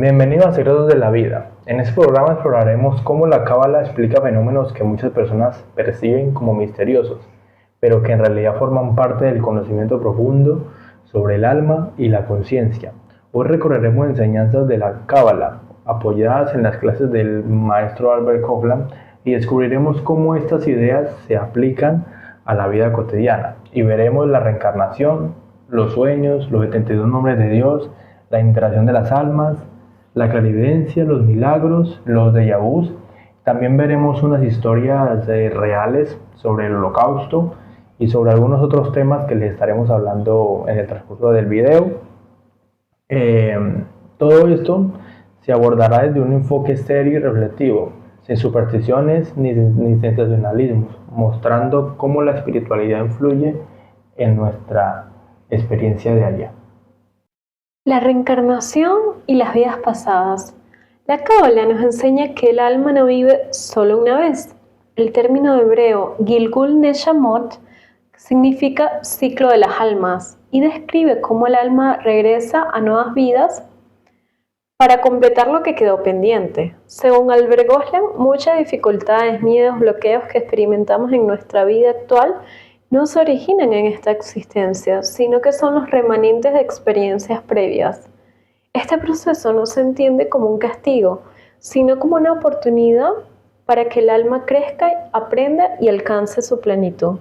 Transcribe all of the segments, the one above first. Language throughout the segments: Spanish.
Bienvenido a Secretos de la Vida. En este programa exploraremos cómo la Cábala explica fenómenos que muchas personas perciben como misteriosos, pero que en realidad forman parte del conocimiento profundo sobre el alma y la conciencia. Hoy recorreremos enseñanzas de la Cábala, apoyadas en las clases del maestro Albert Hofland, y descubriremos cómo estas ideas se aplican a la vida cotidiana. Y veremos la reencarnación, los sueños, los 72 nombres de Dios, la interacción de las almas, la clarividencia, los milagros, los déjà vus. También veremos unas historias reales sobre el Holocausto y sobre algunos otros temas que les estaremos hablando en el transcurso del video. Todo esto se abordará desde un enfoque serio y reflexivo, sin supersticiones ni sensacionalismos, mostrando cómo la espiritualidad influye en nuestra experiencia diaria. La reencarnación y las vidas pasadas. La Cábala nos enseña que el alma no vive solo una vez. El término hebreo Gilgul Neshamot significa ciclo de las almas y describe cómo el alma regresa a nuevas vidas para completar lo que quedó pendiente. Según Albert Hofland, muchas dificultades, miedos, bloqueos que experimentamos en nuestra vida actual no se originan en esta existencia, sino que son los remanentes de experiencias previas. Este proceso no se entiende como un castigo, sino como una oportunidad para que el alma crezca, aprenda y alcance su plenitud.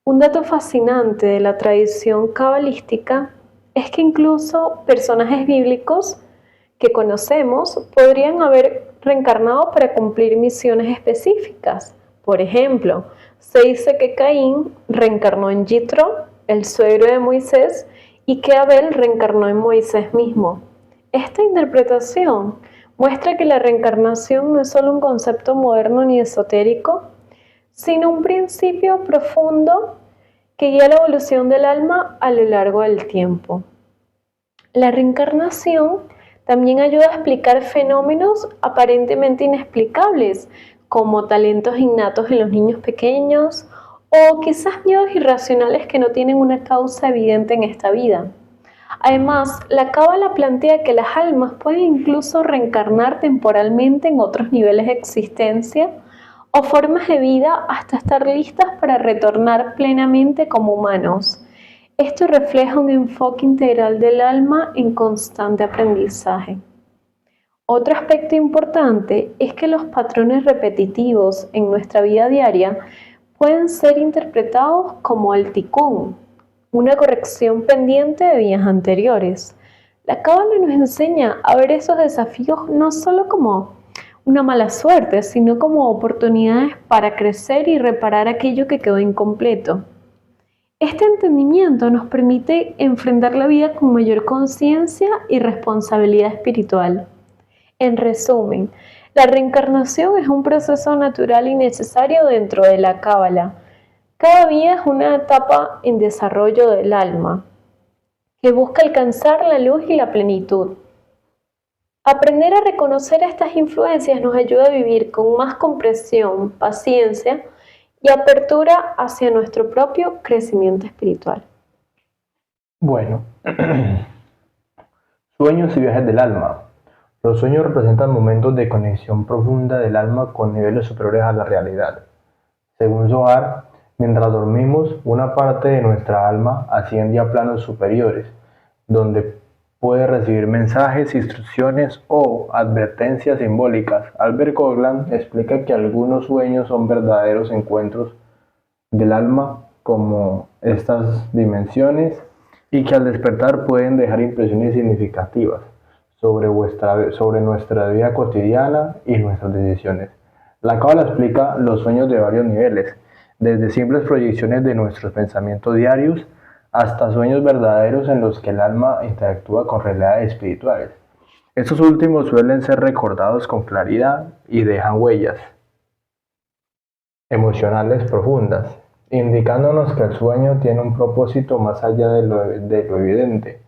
Un dato fascinante de la tradición cabalística es que incluso personajes bíblicos que conocemos podrían haber reencarnado para cumplir misiones específicas. Por ejemplo, se dice que Caín reencarnó en Yitro, el suegro de Moisés, y que Abel reencarnó en Moisés mismo. Esta interpretación muestra que la reencarnación no es solo un concepto moderno ni esotérico, sino un principio profundo que guía la evolución del alma a lo largo del tiempo. La reencarnación también ayuda a explicar fenómenos aparentemente inexplicables, como talentos innatos en los niños pequeños o quizás miedos irracionales que no tienen una causa evidente en esta vida. Además, la Cábala plantea que las almas pueden incluso reencarnar temporalmente en otros niveles de existencia o formas de vida hasta estar listas para retornar plenamente como humanos. Esto refleja un enfoque integral del alma en constante aprendizaje. Otro aspecto importante es que los patrones repetitivos en nuestra vida diaria pueden ser interpretados como el tikkun, una corrección pendiente de vidas anteriores. La Cábala nos enseña a ver esos desafíos no solo como una mala suerte, sino como oportunidades para crecer y reparar aquello que quedó incompleto. Este entendimiento nos permite enfrentar la vida con mayor conciencia y responsabilidad espiritual. En resumen, la reencarnación es un proceso natural y necesario dentro de la Cábala. Cada vida es una etapa en desarrollo del alma, que busca alcanzar la luz y la plenitud. Aprender a reconocer estas influencias nos ayuda a vivir con más comprensión, paciencia y apertura hacia nuestro propio crecimiento espiritual. Bueno, sueños y viajes del alma. Los sueños representan momentos de conexión profunda del alma con niveles superiores a la realidad. Según Zohar, mientras dormimos, una parte de nuestra alma asciende a planos superiores, donde puede recibir mensajes, instrucciones o advertencias simbólicas. Albert Hofland explica que algunos sueños son verdaderos encuentros del alma como estas dimensiones y que al despertar pueden dejar impresiones significativas sobre nuestra vida cotidiana y nuestras decisiones. La Cábala explica los sueños de varios niveles, desde simples proyecciones de nuestros pensamientos diarios hasta sueños verdaderos en los que el alma interactúa con realidades espirituales. Estos últimos suelen ser recordados con claridad y dejan huellas emocionales profundas, indicándonos que el sueño tiene un propósito más allá de lo evidente.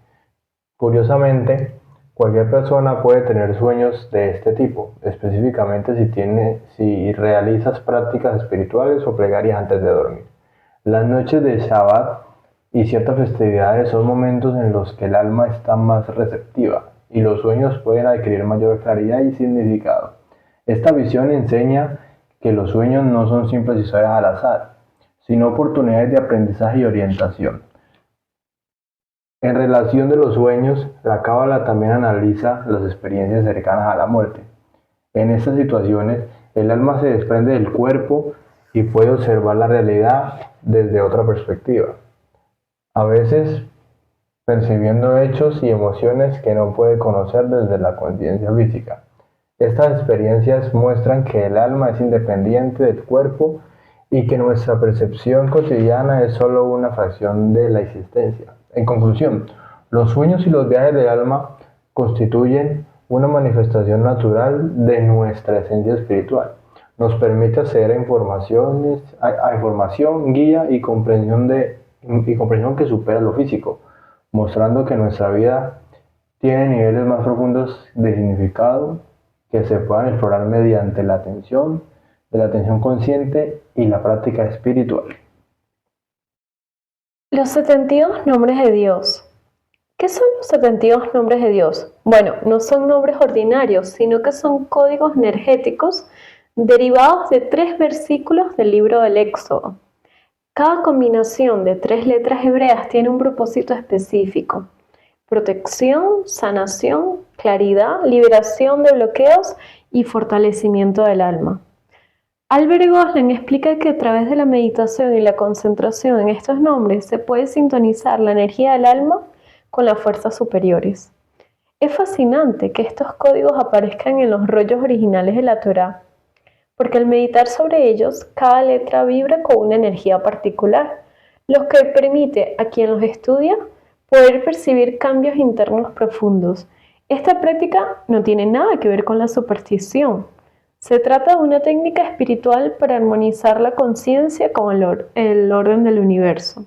Curiosamente, cualquier persona puede tener sueños de este tipo, específicamente si realizas prácticas espirituales o plegarias antes de dormir. Las noches de Shabbat y ciertas festividades son momentos en los que el alma está más receptiva y los sueños pueden adquirir mayor claridad y significado. Esta visión enseña que los sueños no son simples historias al azar, sino oportunidades de aprendizaje y orientación. En relación de los sueños, la Cábala también analiza las experiencias cercanas a la muerte. En estas situaciones, el alma se desprende del cuerpo y puede observar la realidad desde otra perspectiva, a veces percibiendo hechos y emociones que no puede conocer desde la conciencia física. Estas experiencias muestran que el alma es independiente del cuerpo y que nuestra percepción cotidiana es solo una fracción de la existencia. En conclusión, los sueños y los viajes del alma constituyen una manifestación natural de nuestra esencia espiritual. Nos permite acceder a información, guía y comprensión que supera lo físico, mostrando que nuestra vida tiene niveles más profundos de significado que se puedan explorar mediante la atención consciente y la práctica espiritual. Los 72 nombres de Dios. ¿Qué son los 72 nombres de Dios? Bueno, no son nombres ordinarios, sino que son códigos energéticos derivados de 3 versículos del libro del Éxodo. Cada combinación de 3 letras hebreas tiene un propósito específico: protección, sanación, claridad, liberación de bloqueos y fortalecimiento del alma. Albert Gosling explica que a través de la meditación y la concentración en estos nombres se puede sintonizar la energía del alma con las fuerzas superiores. Es fascinante que estos códigos aparezcan en los rollos originales de la Torá, porque al meditar sobre ellos, cada letra vibra con una energía particular, lo que permite a quien los estudia poder percibir cambios internos profundos. Esta práctica no tiene nada que ver con la superstición. Se trata de una técnica espiritual para armonizar la conciencia con el orden del universo.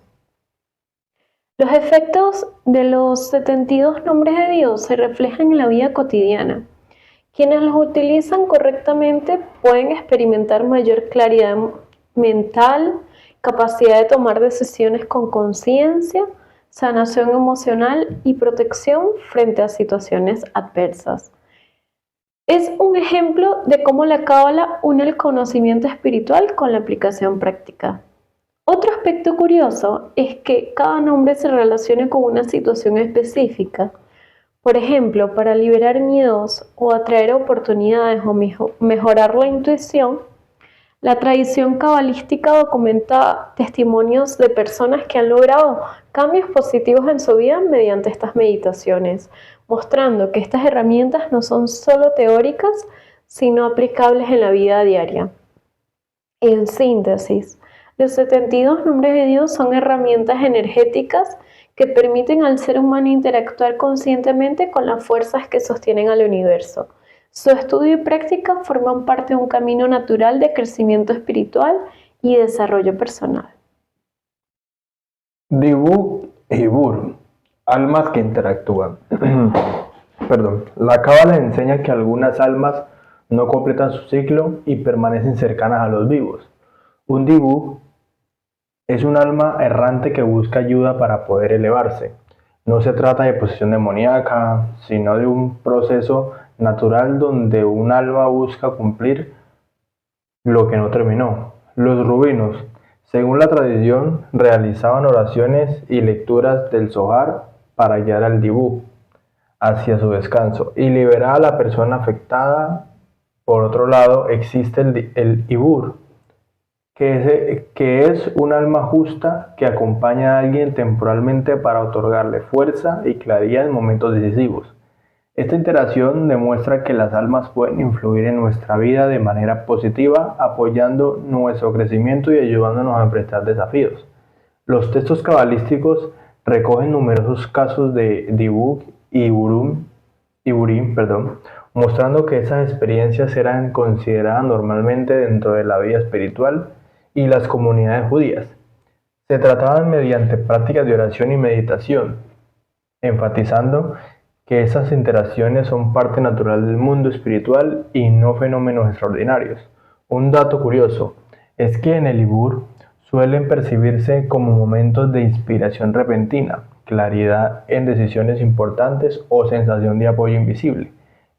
Los efectos de los 72 nombres de Dios se reflejan en la vida cotidiana. Quienes los utilizan correctamente pueden experimentar mayor claridad mental, capacidad de tomar decisiones con conciencia, sanación emocional y protección frente a situaciones adversas. Es un ejemplo de cómo la Cábala une el conocimiento espiritual con la aplicación práctica. Otro aspecto curioso es que cada nombre se relaciona con una situación específica. Por ejemplo, para liberar miedos o atraer oportunidades o mejorar la intuición, la tradición cabalística documenta testimonios de personas que han logrado cambios positivos en su vida mediante estas meditaciones, mostrando que estas herramientas no son solo teóricas, sino aplicables en la vida diaria. En síntesis, los 72 nombres de Dios son herramientas energéticas que permiten al ser humano interactuar conscientemente con las fuerzas que sostienen al universo. Su estudio y práctica forman parte de un camino natural de crecimiento espiritual y desarrollo personal. Dibuk y Bur, almas que interactúan. La Cábala enseña que algunas almas no completan su ciclo y permanecen cercanas a los vivos. Un Dibuk es un alma errante que busca ayuda para poder elevarse. No se trata de posesión demoníaca, sino de un proceso natural donde un alma busca cumplir lo que no terminó. Los rubinos, según la tradición, realizaban oraciones y lecturas del Zohar para guiar al Dibuk hacia su descanso y liberar a la persona afectada. Por otro lado, existe el Ibur, que es un alma justa que acompaña a alguien temporalmente para otorgarle fuerza y claridad en momentos decisivos. Esta interacción demuestra que las almas pueden influir en nuestra vida de manera positiva, apoyando nuestro crecimiento y ayudándonos a enfrentar desafíos. Los textos cabalísticos recogen numerosos casos de Dibuk y Iburim, mostrando que esas experiencias eran consideradas normalmente dentro de la vida espiritual y las comunidades judías. Se trataban mediante prácticas de oración y meditación, enfatizando que esas interacciones son parte natural del mundo espiritual y no fenómenos extraordinarios. Un dato curioso es que en el Ibur suelen percibirse como momentos de inspiración repentina, claridad en decisiones importantes o sensación de apoyo invisible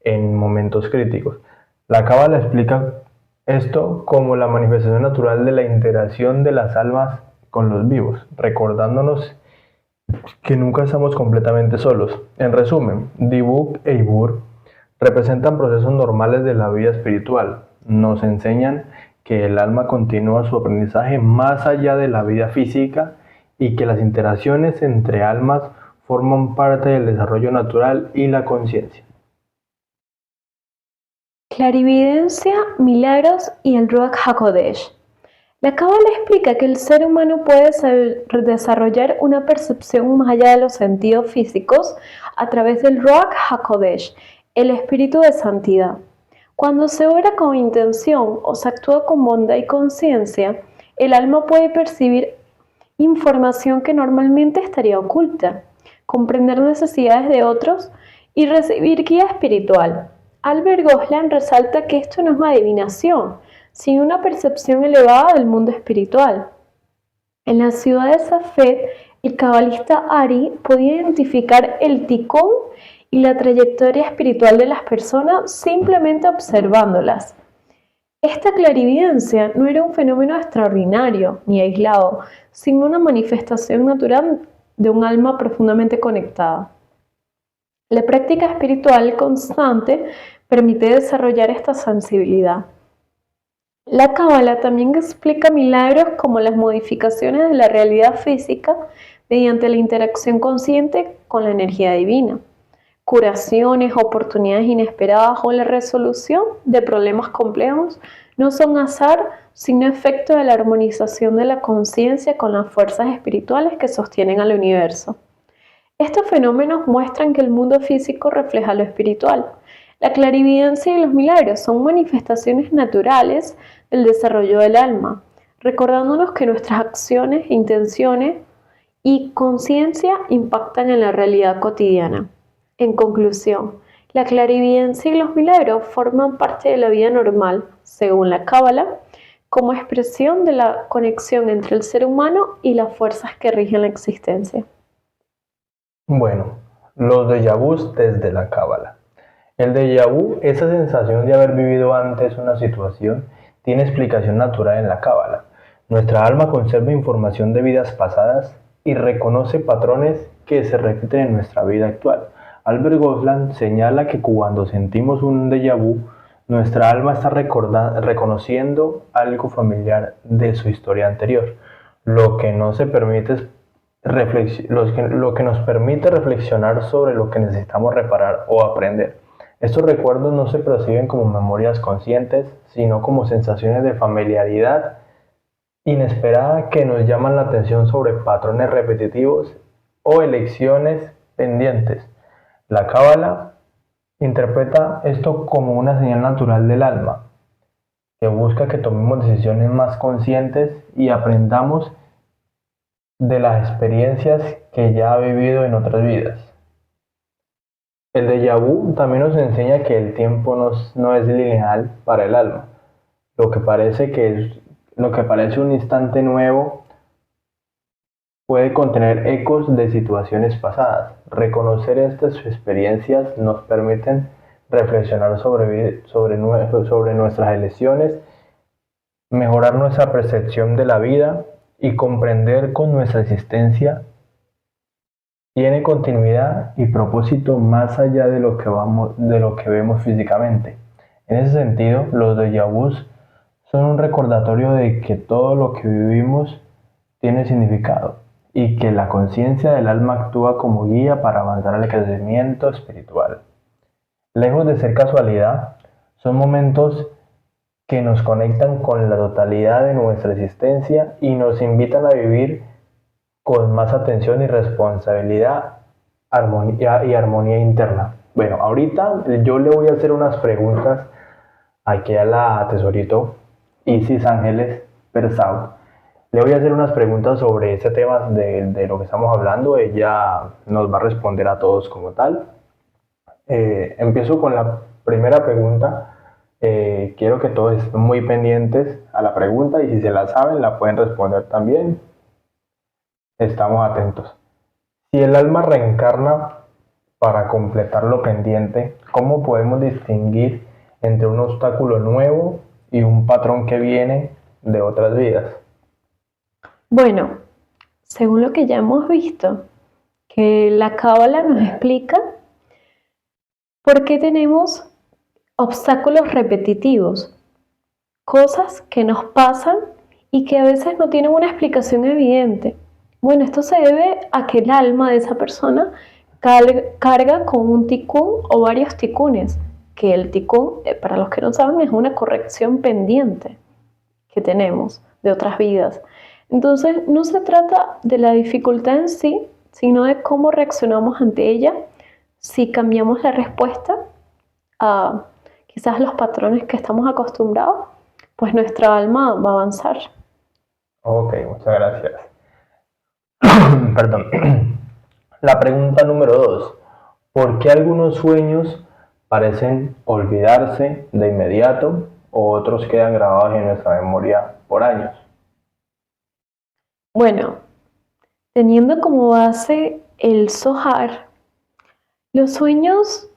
en momentos críticos. La Cábala explica esto como la manifestación natural de la interacción de las almas con los vivos, recordándonos que nunca estamos completamente solos. En resumen, Dibuk e Ibur representan procesos normales de la vida espiritual. Nos enseñan que el alma continúa su aprendizaje más allá de la vida física y que las interacciones entre almas forman parte del desarrollo natural y la conciencia. Clarividencia, milagros y el Ruach HaKodesh. La Cábala explica que el ser humano puede desarrollar una percepción más allá de los sentidos físicos a través del Ruach HaKodesh, el espíritu de santidad. Cuando se obra con intención o se actúa con bondad y conciencia, el alma puede percibir información que normalmente estaría oculta, comprender necesidades de otros y recibir guía espiritual. Albert Goslan resalta que esto no es adivinación, sino una percepción elevada del mundo espiritual. En la ciudad de Safed, el cabalista Ari podía identificar el tikkun y la trayectoria espiritual de las personas simplemente observándolas. Esta clarividencia no era un fenómeno extraordinario ni aislado, sino una manifestación natural de un alma profundamente conectada. La práctica espiritual constante permite desarrollar esta sensibilidad. La Cábala también explica milagros como las modificaciones de la realidad física mediante la interacción consciente con la energía divina, curaciones, oportunidades inesperadas o la resolución de problemas complejos no son azar, sino efecto de la armonización de la conciencia con las fuerzas espirituales que sostienen al universo. Estos fenómenos muestran que el mundo físico refleja lo espiritual. La clarividencia y los milagros son manifestaciones naturales del desarrollo del alma, recordándonos que nuestras acciones, intenciones y conciencia impactan en la realidad cotidiana. En conclusión, la clarividencia y los milagros forman parte de la vida normal, según la Cábala, como expresión de la conexión entre el ser humano y las fuerzas que rigen la existencia. Bueno, los déjà vus desde la Cábala. El déjà vu, esa sensación de haber vivido antes una situación, tiene explicación natural en la Cábala. Nuestra alma conserva información de vidas pasadas y reconoce patrones que se repiten en nuestra vida actual. Albert Goslan señala que cuando sentimos un déjà vu, nuestra alma está reconociendo algo familiar de su historia anterior, lo que nos permite reflexionar sobre lo que necesitamos reparar o aprender. Estos recuerdos no se perciben como memorias conscientes, sino como sensaciones de familiaridad inesperada que nos llaman la atención sobre patrones repetitivos o elecciones pendientes. La Cábala interpreta esto como una señal natural del alma, que busca que tomemos decisiones más conscientes y aprendamos de las experiencias que ya ha vivido en otras vidas. El déjà vu también nos enseña que el tiempo no es lineal para el alma. Lo que parece un instante nuevo puede contener ecos de situaciones pasadas. Reconocer estas experiencias nos permiten reflexionar sobre nuestras elecciones, mejorar nuestra percepción de la vida y comprender que nuestra existencia tiene continuidad y propósito más allá de lo que vemos físicamente. En ese sentido, los déjà vus son un recordatorio de que todo lo que vivimos tiene significado y que la conciencia del alma actúa como guía para avanzar al crecimiento espiritual. Lejos de ser casualidad, son momentos que nos conectan con la totalidad de nuestra existencia y nos invitan a vivir con más atención y responsabilidad y armonía interna. Bueno, ahorita yo le voy a hacer unas preguntas aquí a la tesorito Isis Ángeles Persau. Le voy a hacer unas preguntas sobre ese tema de lo que estamos hablando. Ella nos va a responder a todos como tal. Empiezo con la primera pregunta. Quiero que todos estén muy pendientes a la pregunta y si se la saben la pueden responder también. Estamos atentos. Si el alma reencarna para completar lo pendiente, ¿cómo podemos distinguir entre un obstáculo nuevo y un patrón que viene de otras vidas? Bueno, según lo que ya hemos visto, que la Cábala nos explica por qué tenemos obstáculos repetitivos, cosas que nos pasan y que a veces no tienen una explicación evidente. Bueno, esto se debe a que el alma de esa persona carga con un ticún o varios ticunes, que el ticún, para los que no saben, es una corrección pendiente que tenemos de otras vidas. Entonces, no se trata de la dificultad en sí, sino de cómo reaccionamos ante ella, si cambiamos la respuesta a quizás los patrones que estamos acostumbrados, pues nuestra alma va a avanzar. Ok, muchas gracias. Perdón. La pregunta número 2. ¿Por qué algunos sueños parecen olvidarse de inmediato o otros quedan grabados en nuestra memoria por años? Bueno, teniendo como base el Zohar, los sueños,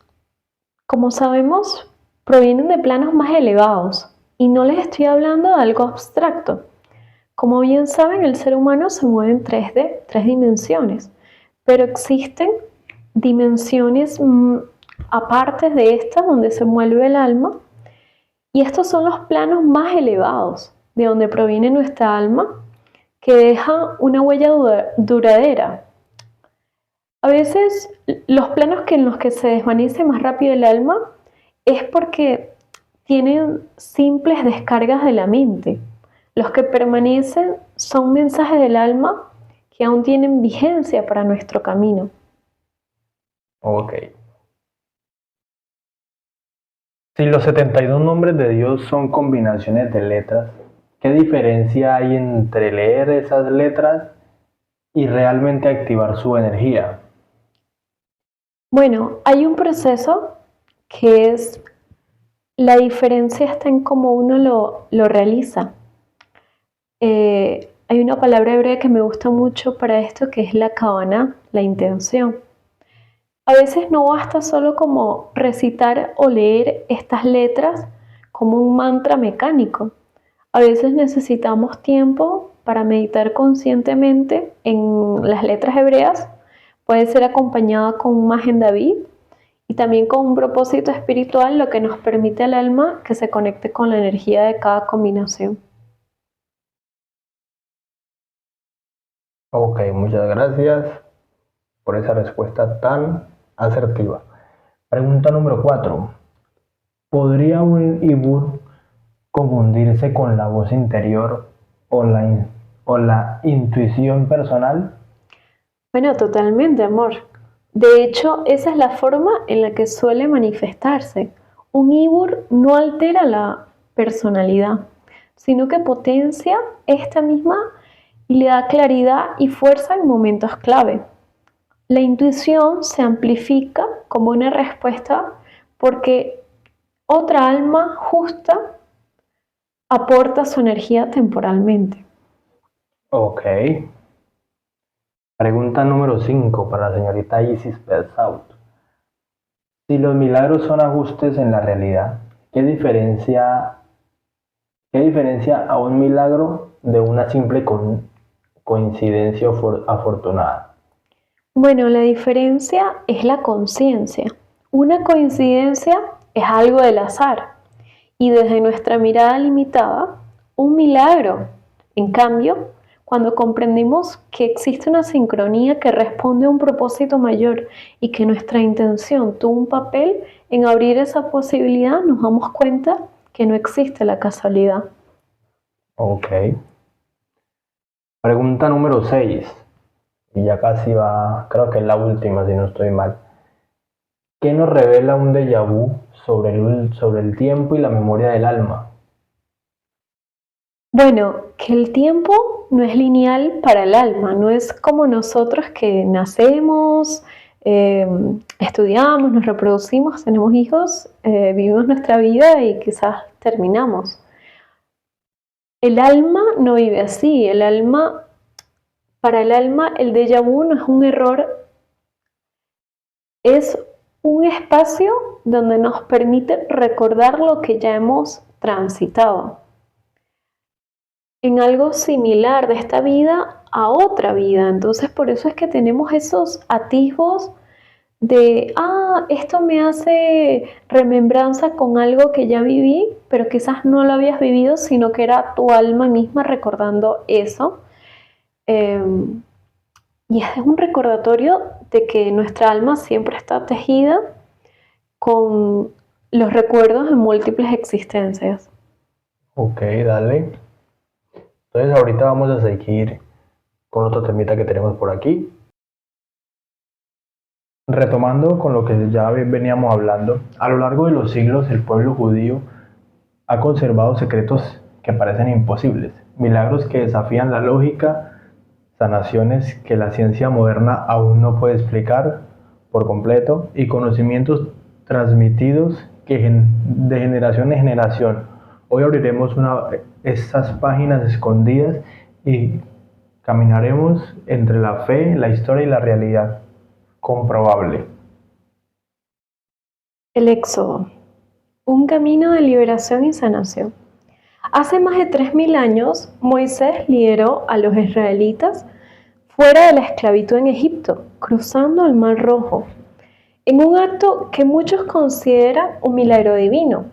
como sabemos, provienen de planos más elevados y no les estoy hablando de algo abstracto. Como bien saben, el ser humano se mueve en 3D, 3 dimensiones, pero existen dimensiones aparte de esta donde se mueve el alma, y estos son los planos más elevados de donde proviene nuestra alma, que deja una huella duradera. A veces los planos en los que se desvanece más rápido el alma es porque tienen simples descargas de la mente. Los que permanecen son mensajes del alma que aún tienen vigencia para nuestro camino. Ok. Si los 72 nombres de Dios son combinaciones de letras, ¿qué diferencia hay entre leer esas letras y realmente activar su energía? Bueno, hay un proceso que es, la diferencia está en cómo uno lo realiza. Hay una palabra hebrea que me gusta mucho para esto, que es la kavaná, la intención. A veces no basta solo como recitar o leer estas letras como un mantra mecánico. A veces necesitamos tiempo para meditar conscientemente en las letras hebreas. Puede ser acompañada con un Magen David y también con un propósito espiritual, lo que nos permite al alma que se conecte con la energía de cada combinación. Ok, muchas gracias por esa respuesta tan asertiva. Pregunta número 4. ¿Podría un ibur confundirse con la voz interior o la intuición personal? Bueno, totalmente, amor. De hecho, esa es la forma en la que suele manifestarse. Un ibur no altera la personalidad, sino que potencia esta misma y le da claridad y fuerza en momentos clave. La intuición se amplifica como una respuesta porque otra alma justa aporta su energía temporalmente. Ok. Pregunta número 5 para la señorita Isis Bersaut. Si los milagros son ajustes en la realidad, qué diferencia a un milagro de una simple coincidencia afortunada? Bueno, la diferencia es la conciencia. Una coincidencia es algo del azar y desde nuestra mirada limitada, un milagro. En cambio, cuando comprendemos que existe una sincronía que responde a un propósito mayor y que nuestra intención tuvo un papel en abrir esa posibilidad, nos damos cuenta que no existe la casualidad. Ok. Pregunta número 6. Y ya casi va, creo que es la última si no estoy mal. ¿Qué nos revela un déjà vu sobre el tiempo y la memoria del alma? Bueno, que el tiempo no es lineal para el alma, no es como nosotros que nacemos, eh, estudiamos, nos reproducimos, tenemos hijos, vivimos nuestra vida y quizás terminamos. El alma no vive así, para el alma el déjà vu no es un error Es un espacio donde nos permite recordar lo que ya hemos transitado. En algo similar de esta vida a otra vida. Entonces, por eso es que tenemos esos atisbos de, esto me hace remembranza con algo que ya viví, pero quizás no lo habías vivido, sino que era tu alma misma recordando eso. Y es un recordatorio de que nuestra alma siempre está tejida con los recuerdos de múltiples existencias. Ok, dale. Entonces ahorita vamos a seguir con otro temita que tenemos por aquí. Retomando con lo que ya veníamos hablando, a lo largo de los siglos el pueblo judío ha conservado secretos que parecen imposibles, milagros que desafían la lógica, sanaciones que la ciencia moderna aún no puede explicar por completo y conocimientos transmitidos de generación en generación. Hoy abriremos estas páginas escondidas y caminaremos entre la fe, la historia y la realidad comprobable. El Éxodo, un camino de liberación y sanación. Hace más de 3000 años, Moisés lideró a los israelitas fuera de la esclavitud en Egipto, cruzando el Mar Rojo, en un acto que muchos consideran un milagro divino.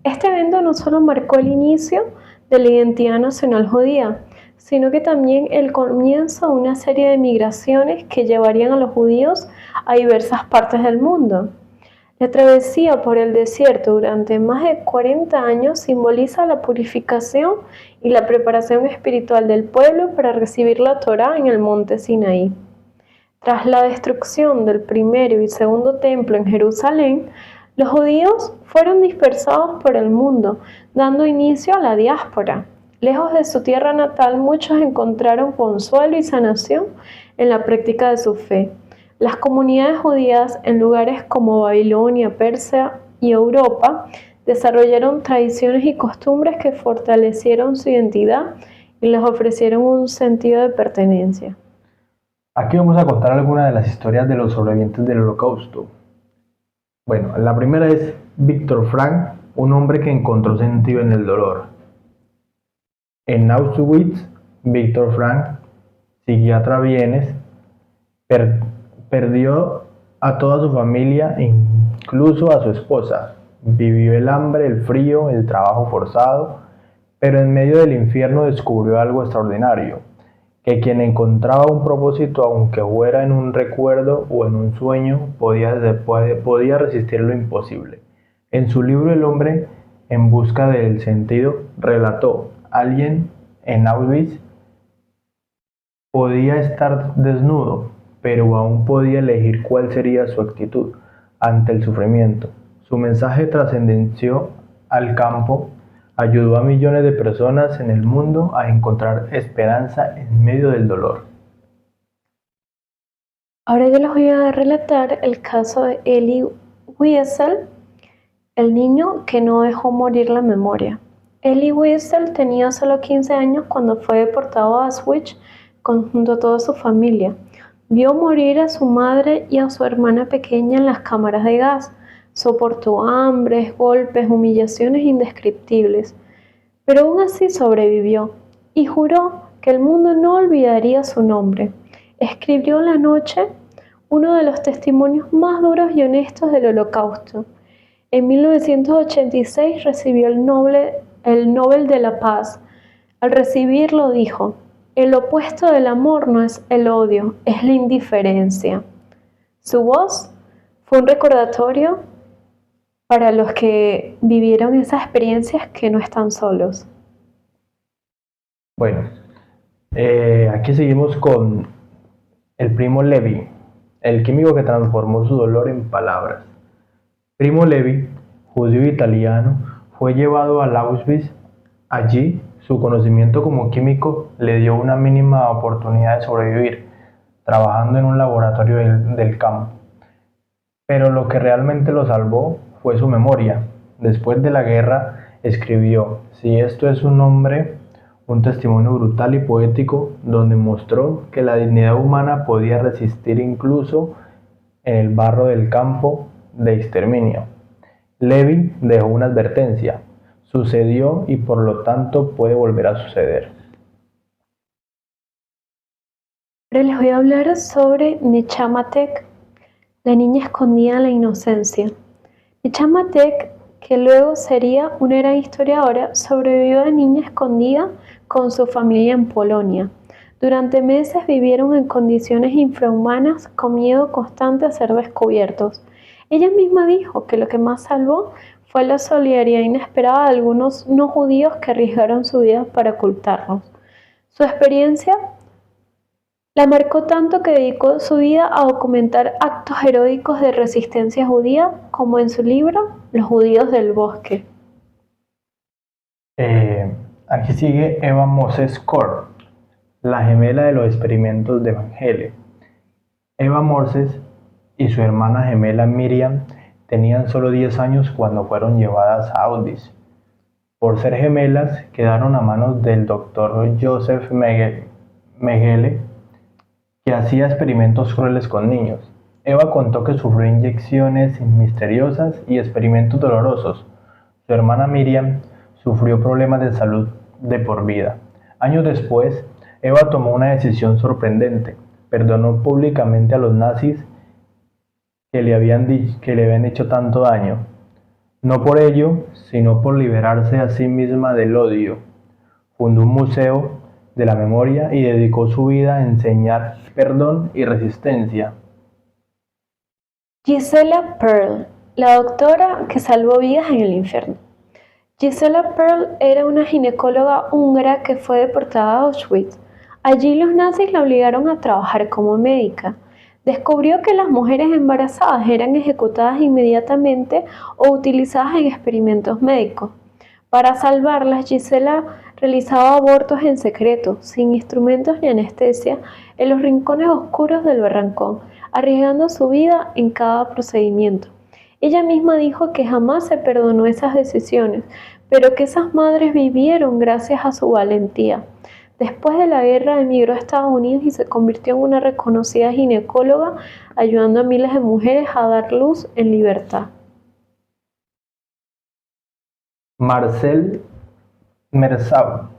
Este evento no solo marcó el inicio de la identidad nacional judía, sino que también el comienzo de una serie de migraciones que llevarían a los judíos a diversas partes del mundo. La travesía por el desierto durante más de 40 años simboliza la purificación y la preparación espiritual del pueblo para recibir la Torá en el monte Sinaí. Tras la destrucción del primero y segundo templo en Jerusalén, los judíos fueron dispersados por el mundo, dando inicio a la diáspora. Lejos de su tierra natal, muchos encontraron consuelo y sanación en la práctica de su fe. Las comunidades judías en lugares como Babilonia, Persia y Europa desarrollaron tradiciones y costumbres que fortalecieron su identidad y les ofrecieron un sentido de pertenencia. Aquí vamos a contar algunas de las historias de los sobrevivientes del Holocausto. Bueno, la primera es Víctor Frank, un hombre que encontró sentido en el dolor. En Auschwitz, Víctor Frank, psiquiatra vienes, perdió a toda su familia, incluso a su esposa. Vivió el hambre, el frío, el trabajo forzado, pero en medio del infierno descubrió algo extraordinario, que quien encontraba un propósito, aunque fuera en un recuerdo o en un sueño, podía resistir lo imposible. En su libro El hombre en busca del sentido, relató: alguien en Auschwitz podía estar desnudo, pero aún podía elegir cuál sería su actitud ante el sufrimiento. Su mensaje trascendió al campo, ayudó a millones de personas en el mundo a encontrar esperanza en medio del dolor. Ahora yo les voy a relatar el caso de Elie Wiesel, el niño que no dejó morir la memoria. Elie Wiesel tenía solo 15 años cuando fue deportado a Auschwitz junto a toda su familia. Vio morir a su madre y a su hermana pequeña en las cámaras de gas. Soportó hambres, golpes, humillaciones indescriptibles, pero aún así sobrevivió y juró que el mundo no olvidaría su nombre. Escribió en la noche uno de los testimonios más duros y honestos del Holocausto. En 1986 recibió el Nobel de la Paz. Al recibirlo dijo: el opuesto del amor no es el odio, es la indiferencia. Su voz fue un recordatorio para los que vivieron esas experiencias que no están solos. Bueno, aquí seguimos con el Primo Levi, el químico que transformó su dolor en palabras. Primo Levi, judío italiano, fue llevado al Auschwitz. Allí, su conocimiento como químico le dio una mínima oportunidad de sobrevivir, trabajando en un laboratorio del campo. Pero lo que realmente lo salvó fue su memoria. Después de la guerra, escribió: si esto es un hombre, un testimonio brutal y poético, donde mostró que la dignidad humana podía resistir incluso en el barro del campo de exterminio. Levi dejó una advertencia: sucedió y por lo tanto puede volver a suceder. Ahora les voy a hablar sobre Nechamatek, la niña escondida en la inocencia. Nechamatek, que luego sería una gran historiadora, sobrevivió de niña escondida con su familia en Polonia. Durante meses vivieron en condiciones infrahumanas, con miedo constante a ser descubiertos. Ella misma dijo que lo que más salvó fue la solidaridad inesperada de algunos no judíos que arriesgaron su vida para ocultarlos. Su experiencia la marcó tanto que dedicó su vida a documentar actos heroicos de resistencia judía, como en su libro Los judíos del bosque. Aquí sigue Eva Moses Kor, la gemela de los experimentos de Mengele. Eva Moses y su hermana gemela Miriam tenían solo 10 años cuando fueron llevadas a Auschwitz. Por ser gemelas, quedaron a manos del doctor Joseph Mengele, que hacía experimentos crueles con niños. Eva contó que sufrió inyecciones misteriosas y experimentos dolorosos. Su hermana Miriam sufrió problemas de salud de por vida. Años después, Eva tomó una decisión sorprendente: perdonó públicamente a los nazis que le habían hecho tanto daño. No por ello, sino por liberarse a sí misma del odio. Fundó un museo de la memoria y dedicó su vida a enseñar perdón y resistencia. Gisela Perl, la doctora que salvó vidas en el infierno. Gisela Perl era una ginecóloga húngara que fue deportada a Auschwitz. Allí los nazis la obligaron a trabajar como médica. Descubrió que las mujeres embarazadas eran ejecutadas inmediatamente o utilizadas en experimentos médicos. Para salvarlas, Gisela realizaba abortos en secreto, sin instrumentos ni anestesia, en los rincones oscuros del barrancón, arriesgando su vida en cada procedimiento. Ella misma dijo que jamás se perdonó esas decisiones, pero que esas madres vivieron gracias a su valentía. Después de la guerra emigró a Estados Unidos y se convirtió en una reconocida ginecóloga, ayudando a miles de mujeres a dar luz en libertad. Marcel Mersault,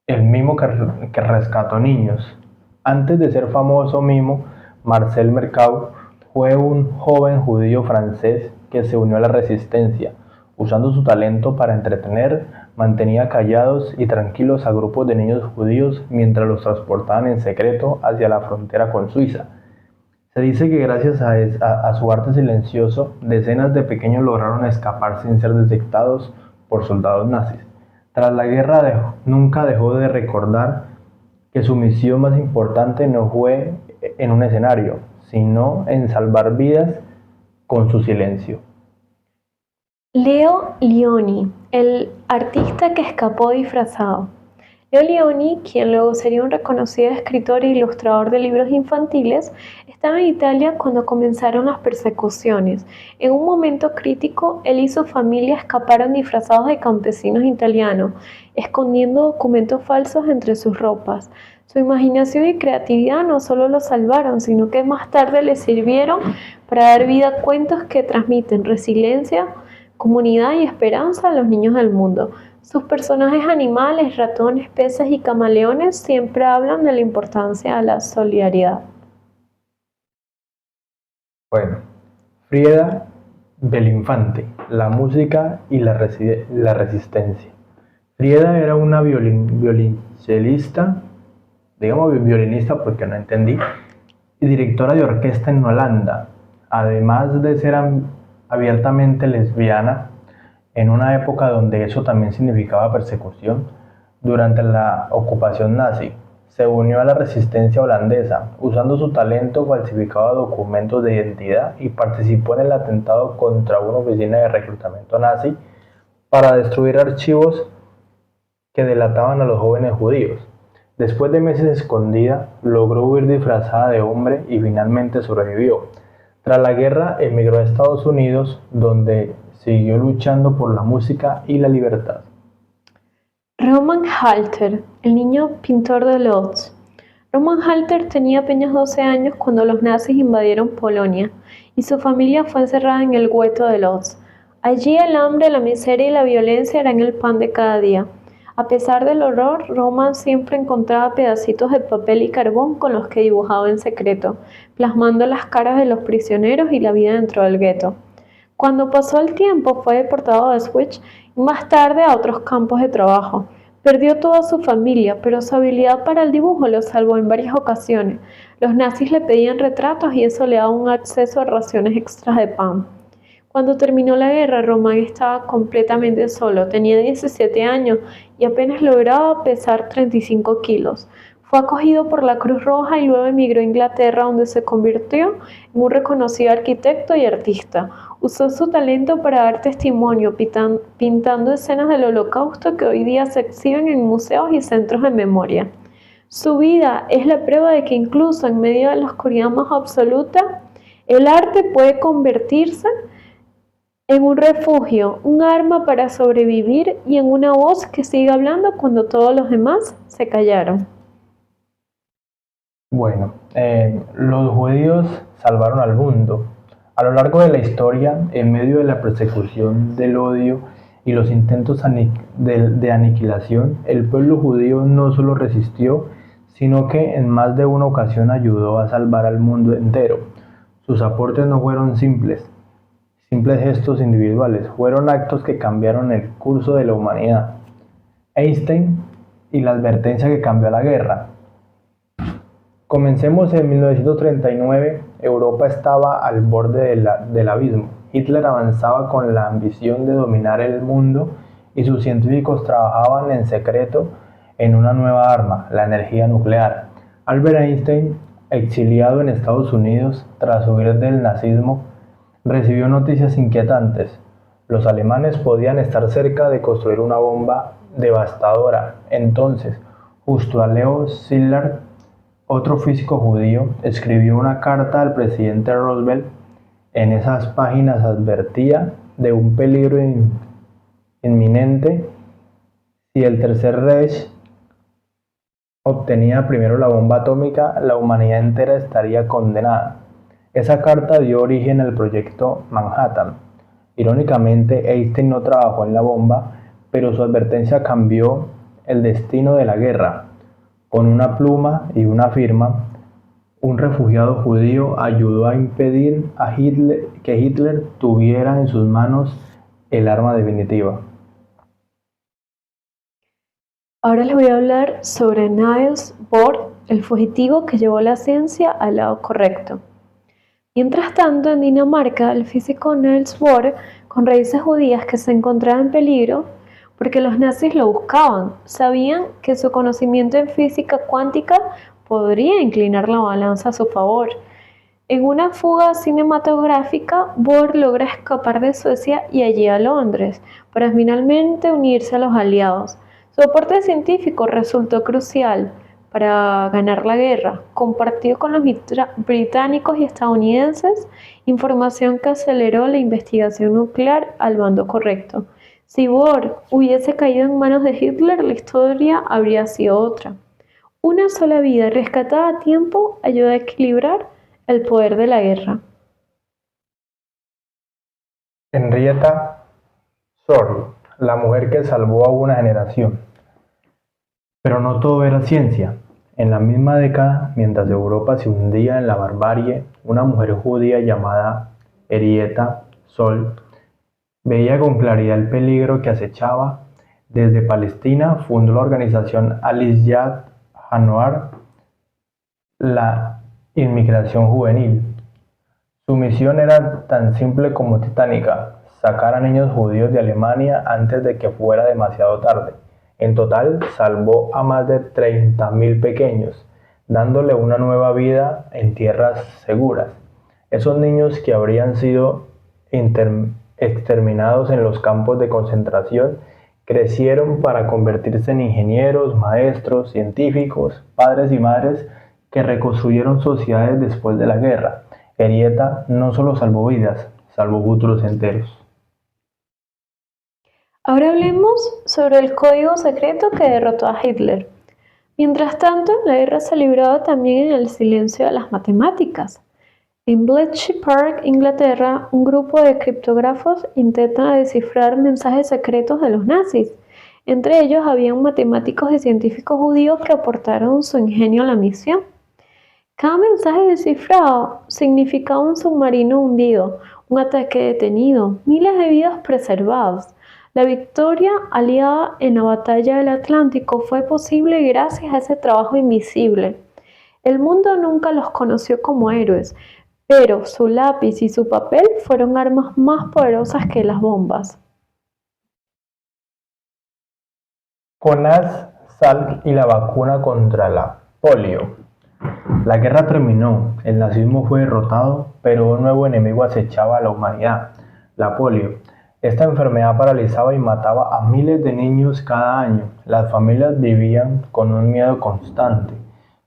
el mimo que rescató niños. Antes de ser famoso mimo, Marcel Mersault fue un joven judío francés que se unió a la resistencia. Usando su talento para entretener, mantenía callados y tranquilos a grupos de niños judíos mientras los transportaban en secreto hacia la frontera con Suiza. Se dice que gracias a su arte silencioso, decenas de pequeños lograron escapar sin ser detectados por soldados nazis. Tras la guerra nunca dejó de recordar que su misión más importante no fue en un escenario, sino en salvar vidas con su silencio. Leo Lionni, el artista que escapó disfrazado. Leo Lionni, quien luego sería un reconocido escritor e ilustrador de libros infantiles, estaba en Italia cuando comenzaron las persecuciones. En un momento crítico, él y su familia escaparon disfrazados de campesinos italianos, escondiendo documentos falsos entre sus ropas. Su imaginación y creatividad no solo lo salvaron, sino que más tarde le sirvieron para dar vida a cuentos que transmiten resiliencia, comunidad y esperanza a los niños del mundo. Sus personajes animales, ratones, peces y camaleones siempre hablan de la importancia de la solidaridad. Bueno, Frieda Belinfante, la música y la resistencia. Frieda era una violonchelista, digamos violinista porque no entendí, y directora de orquesta en Holanda, además de ser abiertamente lesbiana, en una época donde eso también significaba persecución. Durante la ocupación nazi, se unió a la resistencia holandesa, usando su talento falsificaba documentos de identidad y participó en el atentado contra una oficina de reclutamiento nazi para destruir archivos que delataban a los jóvenes judíos. Después de meses escondida, logró huir disfrazada de hombre y finalmente sobrevivió. Tras la guerra emigró a Estados Unidos, donde siguió luchando por la música y la libertad. Roman Halter, el niño pintor de Lodz. Roman Halter tenía apenas 12 años cuando los nazis invadieron Polonia y su familia fue encerrada en el gueto de Lodz. Allí el hambre, la miseria y la violencia eran el pan de cada día. A pesar del horror, Roman siempre encontraba pedacitos de papel y carbón con los que dibujaba en secreto, plasmando las caras de los prisioneros y la vida dentro del gueto. Cuando pasó el tiempo fue deportado a Auschwitz y más tarde a otros campos de trabajo. Perdió toda su familia, pero su habilidad para el dibujo lo salvó en varias ocasiones. Los nazis le pedían retratos y eso le daba un acceso a raciones extras de pan. Cuando terminó la guerra, Román estaba completamente solo, tenía 17 años y apenas lograba pesar 35 kilos. Fue acogido por la Cruz Roja y luego emigró a Inglaterra, donde se convirtió en un reconocido arquitecto y artista. Usó su talento para dar testimonio, pintando escenas del Holocausto que hoy día se exhiben en museos y centros de memoria. Su vida es la prueba de que incluso en medio de la oscuridad más absoluta, el arte puede convertirse en un refugio, un arma para sobrevivir y en una voz que sigue hablando cuando todos los demás se callaron. Bueno, los judíos salvaron al mundo. A lo largo de la historia, en medio de la persecución del odio y los intentos de aniquilación, el pueblo judío no solo resistió, sino que en más de una ocasión ayudó a salvar al mundo entero. Sus aportes no fueron simples gestos individuales, fueron actos que cambiaron el curso de la humanidad. Einstein y la advertencia que cambió la guerra. Comencemos en 1939, Europa estaba al borde del abismo. Hitler avanzaba con la ambición de dominar el mundo y sus científicos trabajaban en secreto en una nueva arma, la energía nuclear. Albert Einstein, exiliado en Estados Unidos tras huir del nazismo, recibió noticias inquietantes. Los alemanes podían estar cerca de construir una bomba devastadora. Entonces, justo a Leo Szilard, otro físico judío, escribió una carta al presidente Roosevelt. En esas páginas advertía de un peligro inminente si el Tercer Reich obtenía primero la bomba atómica, la humanidad entera estaría condenada. Esa carta dio origen al proyecto Manhattan. Irónicamente, Einstein no trabajó en la bomba, pero su advertencia cambió el destino de la guerra. Con una pluma y una firma, un refugiado judío ayudó a impedir que Hitler tuviera en sus manos el arma definitiva. Ahora les voy a hablar sobre Niels Bohr, el fugitivo que llevó la ciencia al lado correcto. Mientras tanto, en Dinamarca, el físico Niels Bohr, con raíces judías que se encontraba en peligro porque los nazis lo buscaban, sabían que su conocimiento en física cuántica podría inclinar la balanza a su favor. En una fuga cinematográfica, Bohr logra escapar de Suecia y allí a Londres, para finalmente unirse a los aliados. Su aporte científico resultó crucial para ganar la guerra. Compartió con los británicos y estadounidenses información que aceleró la investigación nuclear al bando correcto. Si Bohr hubiese caído en manos de Hitler, la historia habría sido otra. Una sola vida rescatada a tiempo ayuda a equilibrar el poder de la guerra. Henrietta Ford, la mujer que salvó a una generación. Pero no todo era ciencia. En la misma década, mientras Europa se hundía en la barbarie, una mujer judía llamada Henrietta Ford veía con claridad el peligro que acechaba. Desde Palestina fundó la organización Aliyat Anwar, la inmigración juvenil. Su misión era tan simple como titánica: sacar a niños judíos de Alemania antes de que fuera demasiado tarde. En total, salvó a más de 30.000 pequeños, dándole una nueva vida en tierras seguras. Esos niños que habrían sido exterminados en los campos de concentración crecieron para convertirse en ingenieros, maestros, científicos, padres y madres que reconstruyeron sociedades después de la guerra. Henrietta no solo salvó vidas, salvó futuros enteros. Ahora hablemos sobre el código secreto que derrotó a Hitler. Mientras tanto, la guerra se libraba también en el silencio de las matemáticas. En Bletchley Park, Inglaterra, un grupo de criptógrafos intenta descifrar mensajes secretos de los nazis. Entre ellos habían matemáticos y científicos judíos que aportaron su ingenio a la misión. Cada mensaje descifrado significaba un submarino hundido, un ataque detenido, miles de vidas preservadas. La victoria aliada en la batalla del Atlántico fue posible gracias a ese trabajo invisible. El mundo nunca los conoció como héroes, pero su lápiz y su papel fueron armas más poderosas que las bombas. Jonas Salk y la vacuna contra la polio. La guerra terminó, el nazismo fue derrotado, pero un nuevo enemigo acechaba a la humanidad, la polio. Esta enfermedad paralizaba y mataba a miles de niños cada año. Las familias vivían con un miedo constante,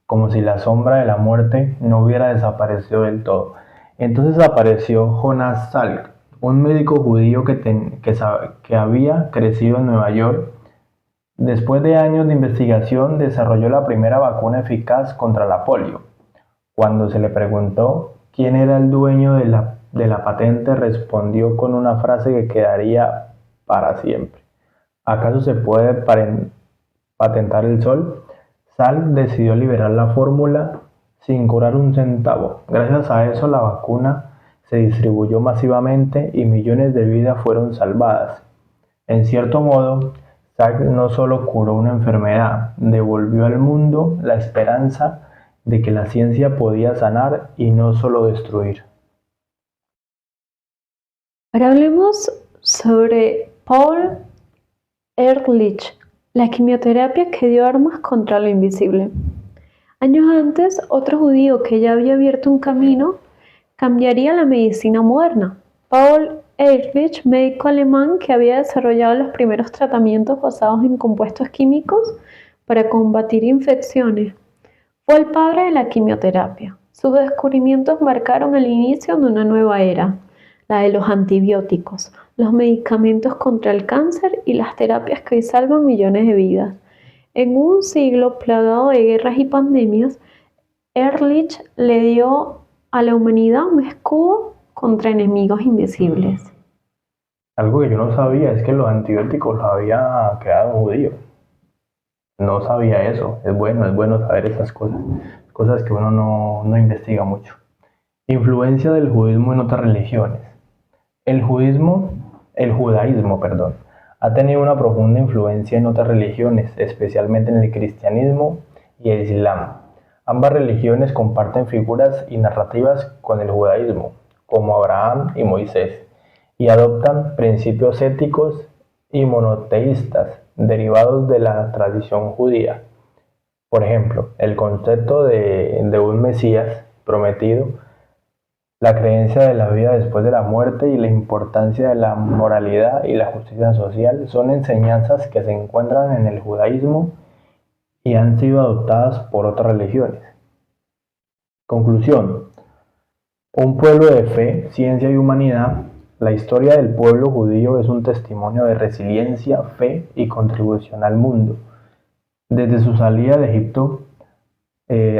como si la sombra de la muerte no hubiera desaparecido del todo. Entonces apareció Jonas Salk, un médico judío que había crecido en Nueva York. Después de años de investigación, desarrolló la primera vacuna eficaz contra la polio. Cuando se le preguntó quién era el dueño de la patente, respondió con una frase que quedaría para siempre: ¿acaso se puede patentar el sol? Salk decidió liberar la fórmula sin cobrar un centavo. Gracias a eso, la vacuna se distribuyó masivamente y millones de vidas fueron salvadas. En cierto modo, Salk no solo curó una enfermedad, devolvió al mundo la esperanza de que la ciencia podía sanar y no solo destruir. Ahora hablemos sobre Paul Ehrlich, la quimioterapia que dio armas contra lo invisible. Años antes, otro judío que ya había abierto un camino cambiaría la medicina moderna. Paul Ehrlich, médico alemán que había desarrollado los primeros tratamientos basados en compuestos químicos para combatir infecciones, fue el padre de la quimioterapia. Sus descubrimientos marcaron el inicio de una nueva era, la de los antibióticos, los medicamentos contra el cáncer y las terapias que hoy salvan millones de vidas. En un siglo plagado de guerras y pandemias, Ehrlich le dio a la humanidad un escudo contra enemigos invisibles. Algo que yo no sabía es que los antibióticos los había creado un judío. No sabía eso. Es bueno saber esas cosas. Cosas que uno no investiga mucho. Influencia del judismo en otras religiones. El judaísmo, perdón, ha tenido una profunda influencia en otras religiones, especialmente en el cristianismo y el islam. Ambas religiones comparten figuras y narrativas con el judaísmo, como Abraham y Moisés, y adoptan principios éticos y monoteístas derivados de la tradición judía. Por ejemplo, el concepto de un Mesías prometido, la creencia de la vida después de la muerte y la importancia de la moralidad y la justicia social son enseñanzas que se encuentran en el judaísmo y han sido adoptadas por otras religiones. Conclusión: un pueblo de fe, ciencia y humanidad. La historia del pueblo judío es un testimonio de resiliencia, fe y contribución al mundo. Desde su salida de Egipto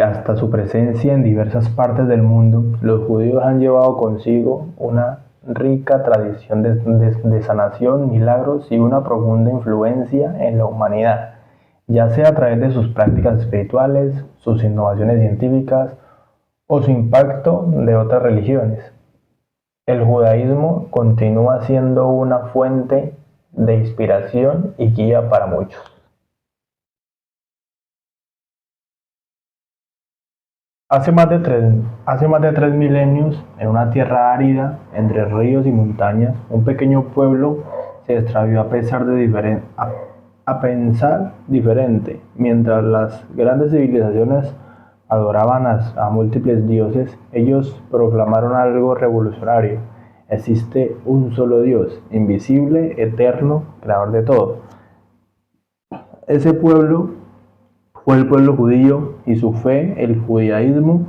hasta su presencia en diversas partes del mundo, los judíos han llevado consigo una rica tradición de sanación, milagros y una profunda influencia en la humanidad, ya sea a través de sus prácticas espirituales, sus innovaciones científicas o su impacto de otras religiones. El judaísmo continúa siendo una fuente de inspiración y guía para muchos. Hace más de 3 milenios, en una tierra árida, entre ríos y montañas, un pequeño pueblo se extravió a pensar diferente. Mientras las grandes civilizaciones adoraban a múltiples dioses, ellos proclamaron algo revolucionario: existe un solo Dios, invisible, eterno, creador de todo. Ese pueblo fue el pueblo judío, y su fe, el judaísmo,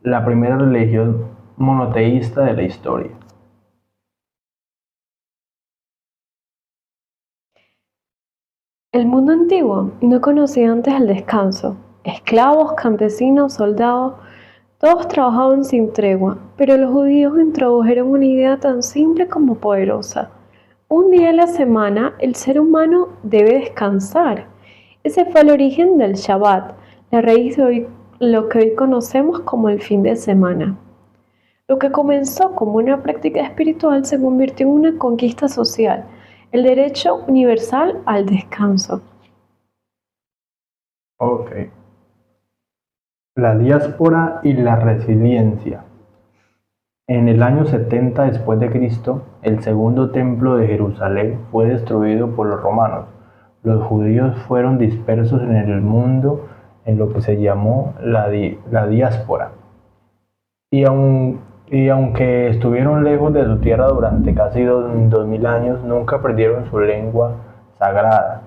la primera religión monoteísta de la historia. El mundo antiguo no conocía antes el descanso. Esclavos, campesinos, soldados, todos trabajaban sin tregua, pero los judíos introdujeron una idea tan simple como poderosa. Un día a la semana el ser humano debe descansar. Ese fue el origen del Shabbat, la raíz de lo que hoy conocemos como el fin de semana. Lo que comenzó como una práctica espiritual se convirtió en una conquista social, el derecho universal al descanso. Ok. La diáspora y la resiliencia. En el año 70 después de Cristo, el segundo templo de Jerusalén fue destruido por los romanos. Los judíos fueron dispersos en el mundo en lo que se llamó la diáspora. Y, y aunque estuvieron lejos de su tierra durante casi 2000 años, nunca perdieron su lengua sagrada,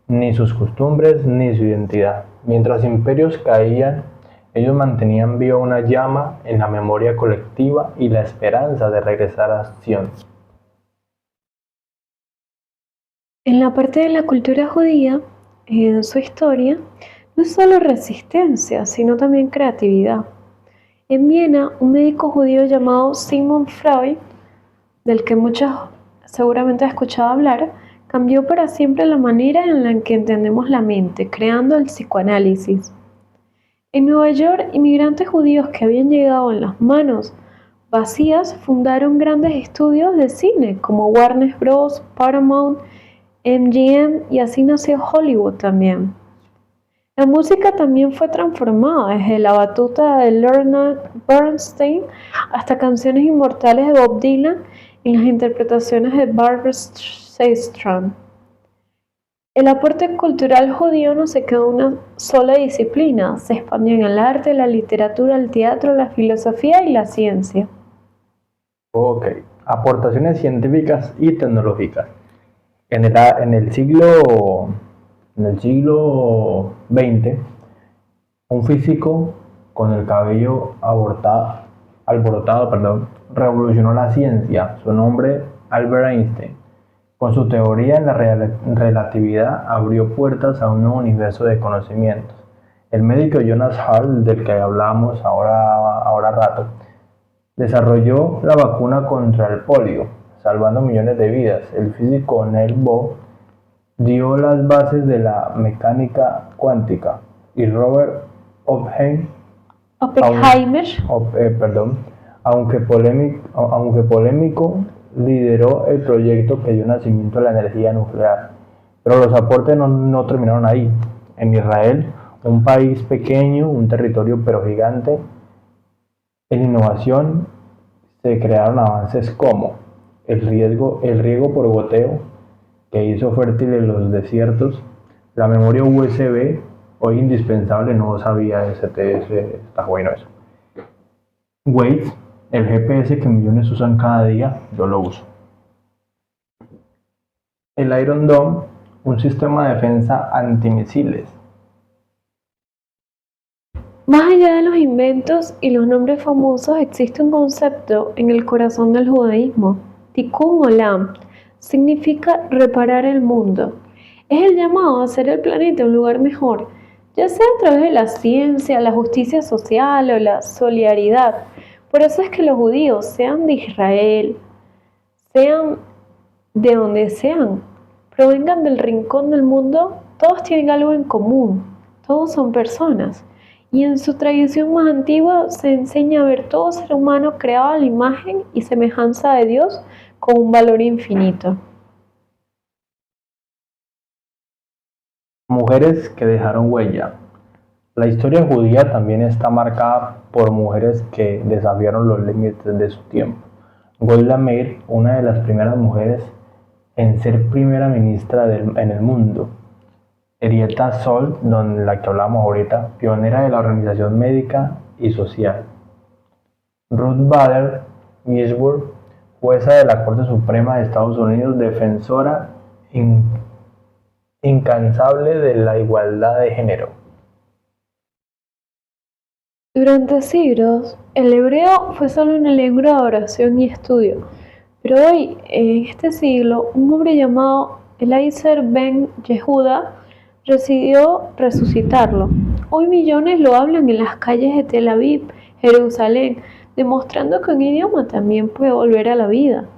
ni sus costumbres, ni su identidad. Mientras imperios caían, ellos mantenían viva una llama en la memoria colectiva y la esperanza de regresar a Sion. En la parte de la cultura judía, en su historia, no es solo resistencia, sino también creatividad. En Viena, un médico judío llamado Sigmund Freud, del que muchos seguramente han escuchado hablar, cambió para siempre la manera en la que entendemos la mente, creando el psicoanálisis. En Nueva York, inmigrantes judíos que habían llegado en las manos vacías fundaron grandes estudios de cine como Warner Bros., Paramount, MGM, y así nació Hollywood también. La música también fue transformada, desde la batuta de Leonard Bernstein hasta canciones inmortales de Bob Dylan y las interpretaciones de Barbra Streisand. El aporte cultural judío no se quedó en una sola disciplina, se expandió en el arte, la literatura, el teatro, la filosofía y la ciencia. Ok, aportaciones científicas y tecnológicas. En el siglo XX, un físico con el cabello alborotado, revolucionó la ciencia. Su nombre, Albert Einstein. Con su teoría en la relatividad abrió puertas a un nuevo universo de conocimientos. El médico Jonas Hall, del que hablábamos ahora rato, desarrolló la vacuna contra el polio, salvando millones de vidas. El físico Niels Bohr dio las bases de la mecánica cuántica y Robert Oppenheimer, aunque polémico, lideró el proyecto que dio nacimiento a la energía nuclear. Pero los aportes no terminaron ahí. En Israel, un país pequeño, un territorio pero gigante, en innovación se crearon avances como el riego por goteo, que hizo fértiles los desiertos, la memoria USB, hoy indispensable, no sabía ese, está bueno eso. Waze, el GPS que millones usan cada día, yo lo uso. El Iron Dome, un sistema de defensa antimisiles. más allá de los inventos y los nombres famosos, existe un concepto en el corazón del judaísmo. Tikkun Olam significa reparar el mundo. Es el llamado a hacer el planeta un lugar mejor, ya sea a través de la ciencia, la justicia social o la solidaridad. Por eso es que los judíos, sean de Israel, sean de donde sean, provengan del rincón del mundo, todos tienen algo en común, todos son personas. Y en su tradición más antigua se enseña a ver todo ser humano creado a la imagen y semejanza de Dios con un valor infinito. Mujeres que dejaron huella. La historia judía también está marcada por mujeres que desafiaron los límites de su tiempo. Golda Meir, una de las primeras mujeres en ser primera ministra en el mundo. Henrietta Szold, la que hablamos ahorita, pionera de la organización médica y social. Ruth Bader Ginsburg, jueza de la Corte Suprema de Estados Unidos, defensora incansable de la igualdad de género. Durante siglos, el hebreo fue solo una lengua de oración y estudio, pero hoy, en este siglo, un hombre llamado Eliezer Ben Yehuda decidió resucitarlo. Hoy millones lo hablan en las calles de Tel Aviv, Jerusalén, demostrando que un idioma también puede volver a la vida.